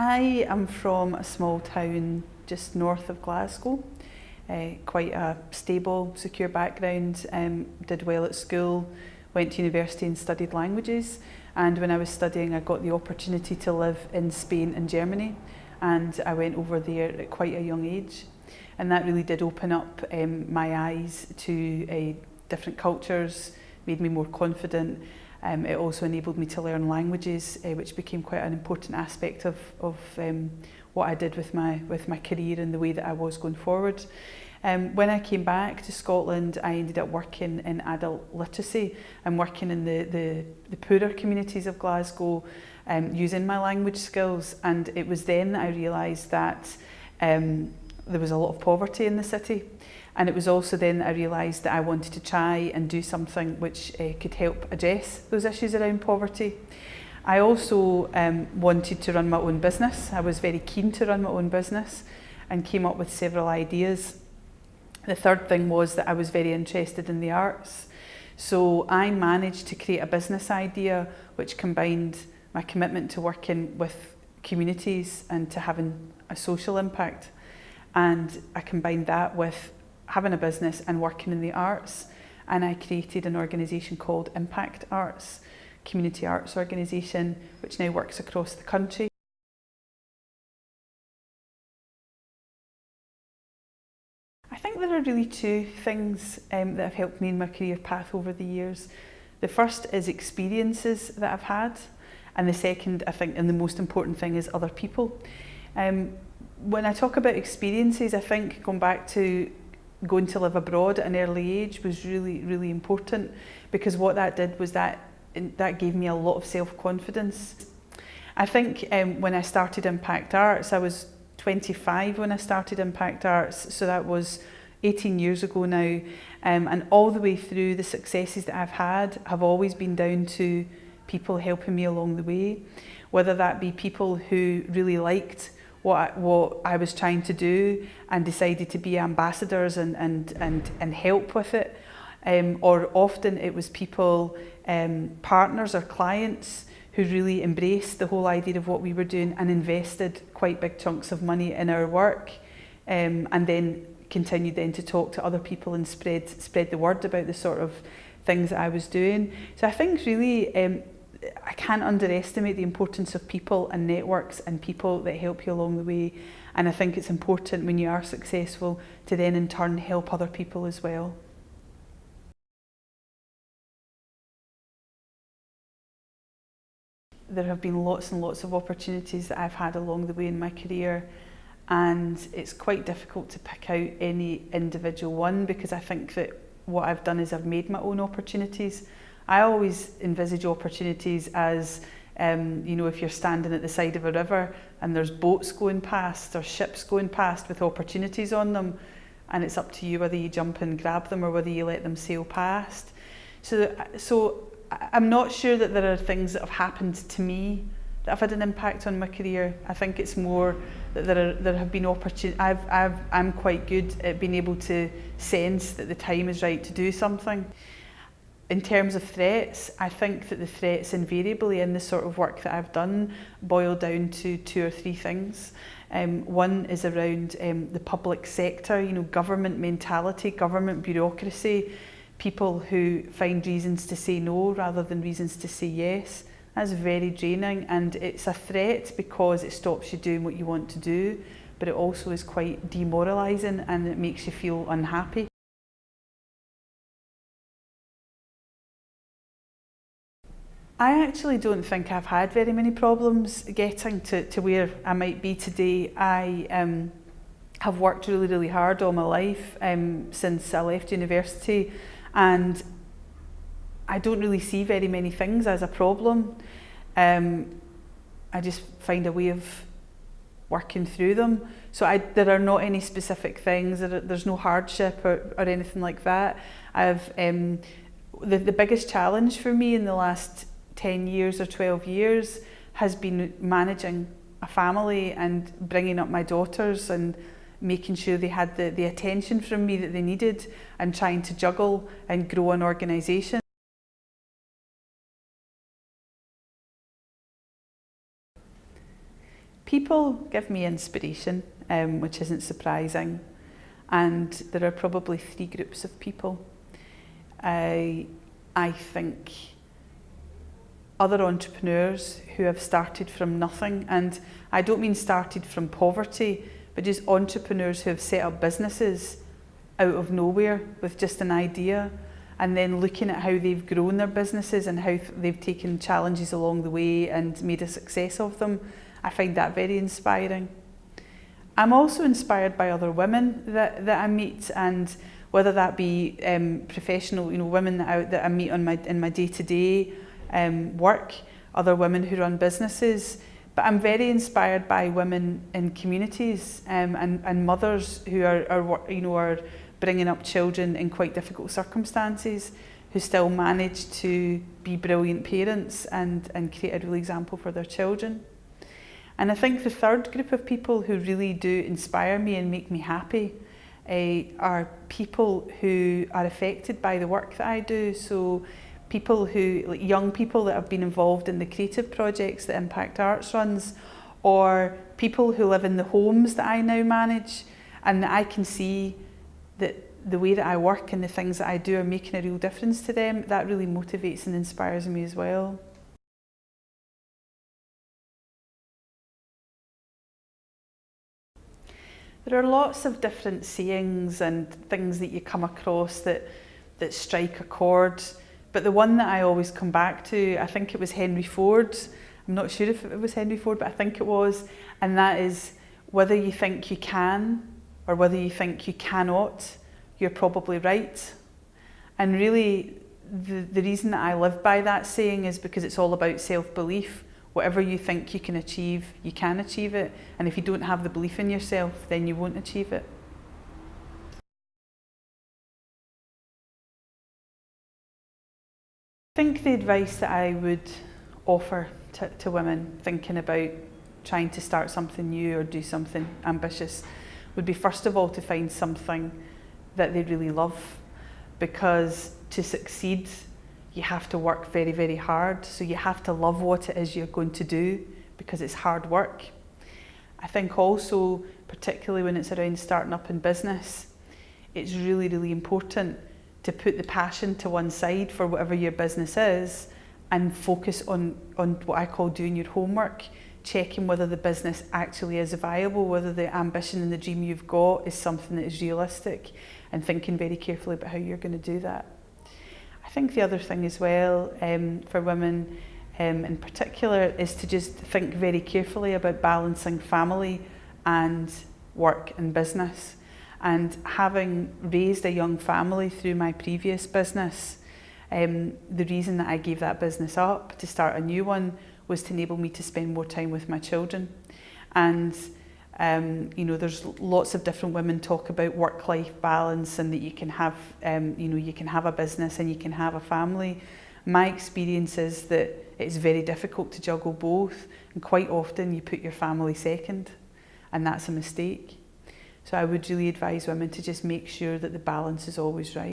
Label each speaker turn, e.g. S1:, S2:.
S1: I am from a small town just north of Glasgow, quite a stable, secure background, did well at school, went to university and studied languages, and when I was studying I got the opportunity to live in Spain and Germany, and I went over there at quite a young age, and that really did open up my eyes to different cultures, made me more confident. It also enabled me to learn languages, which became quite an important aspect of what I did with my career and the way that I was going forward. When I came back to Scotland, I ended up working in adult literacy and working in the poorer communities of Glasgow, using my language skills. And it was then that I realised that there was a lot of poverty in the city. And it was also then that I realised that I wanted to try and do something which could help address those issues around poverty. I also wanted to run my own business. I was very keen to run my own business and came up with several ideas. The third thing was that I was very interested in the arts. So I managed to create a business idea which combined my commitment to working with communities and to having a social impact. And I combined that with having a business and working in the arts, and I created an organisation called Impact Arts, community arts organisation, which now works across the country. I think there are really two things that have helped me in my career path over the years. The first is experiences that I've had, and the second, I think, and the most important thing is other people. When I talk about experiences, I think going back to going to live abroad at an early age was really, really important, because what that did was that gave me a lot of self-confidence. I think when I started Impact Arts, I was 25 when I started Impact Arts, so that was 18 years ago now, and all the way through, the successes that I've had have always been down to people helping me along the way, whether that be people who really liked what I was trying to do and decided to be ambassadors and help with it, or often it was people, partners or clients who really embraced the whole idea of what we were doing and invested quite big chunks of money in our work, and then continued then to talk to other people and spread the word about the sort of things that I was doing. So I think really I can't underestimate the importance of people and networks and people that help you along the way, and I think it's important when you are successful to then in turn help other people as well. There have been lots and lots of opportunities that I've had along the way in my career, and it's quite difficult to pick out any individual one, because I think that what I've done is I've made my own opportunities. I always envisage opportunities as, you know, if you're standing at the side of a river and there's boats going past or ships going past with opportunities on them, and it's up to you whether you jump and grab them or whether you let them sail past. So I'm not sure that there are things that have happened to me that have had an impact on my career. I think it's more that there have been opportunities. I'm quite good at being able to sense that the time is right to do something. In terms of threats, I think that the threats invariably in the sort of work that I've done boil down to two or three things. One is around the public sector, you know, government mentality, government bureaucracy, people who find reasons to say no rather than reasons to say yes. That's very draining, and it's a threat because it stops you doing what you want to do, but it also is quite demoralising and it makes you feel unhappy. I actually don't think I've had very many problems getting to where I might be today. I have worked really, really hard all my life since I left university, and I don't really see very many things as a problem. I just find a way of working through them. So there are not any specific things, there's no hardship or anything like that. The biggest challenge for me in the last 10 years or 12 years has been managing a family and bringing up my daughters and making sure they had the attention from me that they needed, and trying to juggle and grow an organisation. People give me inspiration, which isn't surprising, and there are probably three groups of people. I think other entrepreneurs who have started from nothing, and I don't mean started from poverty, but just entrepreneurs who have set up businesses out of nowhere with just an idea, and then looking at how they've grown their businesses and how they've taken challenges along the way and made a success of them. I find that very inspiring. I'm also inspired by other women that I meet, and whether that be professional, women that I meet in my day-to-day work, other women who run businesses. But I'm very inspired by women in communities and mothers who are bringing up children in quite difficult circumstances, who still manage to be brilliant parents and create a real example for their children. And I think the third group of people who really do inspire me and make me happy are people who are affected by the work that I do. So people young people that have been involved in the creative projects that Impact Arts runs, or people who live in the homes that I now manage, and that I can see that the way that I work and the things that I do are making a real difference to them. That really motivates and inspires me as well. There are lots of different sayings and things that you come across that strike a chord, but the one that I always come back to, I think it was Henry Ford. I'm not sure if it was Henry Ford, but I think it was, and that is, whether you think you can or whether you think you cannot, you're probably right. And really, the reason that I live by that saying is because it's all about self-belief. Whatever you think you can achieve it. And if you don't have the belief in yourself, then you won't achieve it. I think the advice that I would offer to women thinking about trying to start something new or do something ambitious would be, first of all, to find something that they really love, because to succeed, you have to work very, very hard. So you have to love what it is you're going to do, because it's hard work. I think also, particularly when it's around starting up in business, it's really, really important to put the passion to one side for whatever your business is and focus on what I call doing your homework, checking whether the business actually is viable, whether the ambition and the dream you've got is something that is realistic, and thinking very carefully about how you're going to do that. I think the other thing as well for women in particular is to just think very carefully about balancing family and work and business. And having raised a young family through my previous business, the reason that I gave that business up to start a new one was to enable me to spend more time with my children. And there's lots of different women talk about work-life balance, and that you can have, you can have a business and you can have a family. My experience is that it's very difficult to juggle both, and quite often you put your family second, and that's a mistake. So I would really advise women to just make sure that the balance is always right.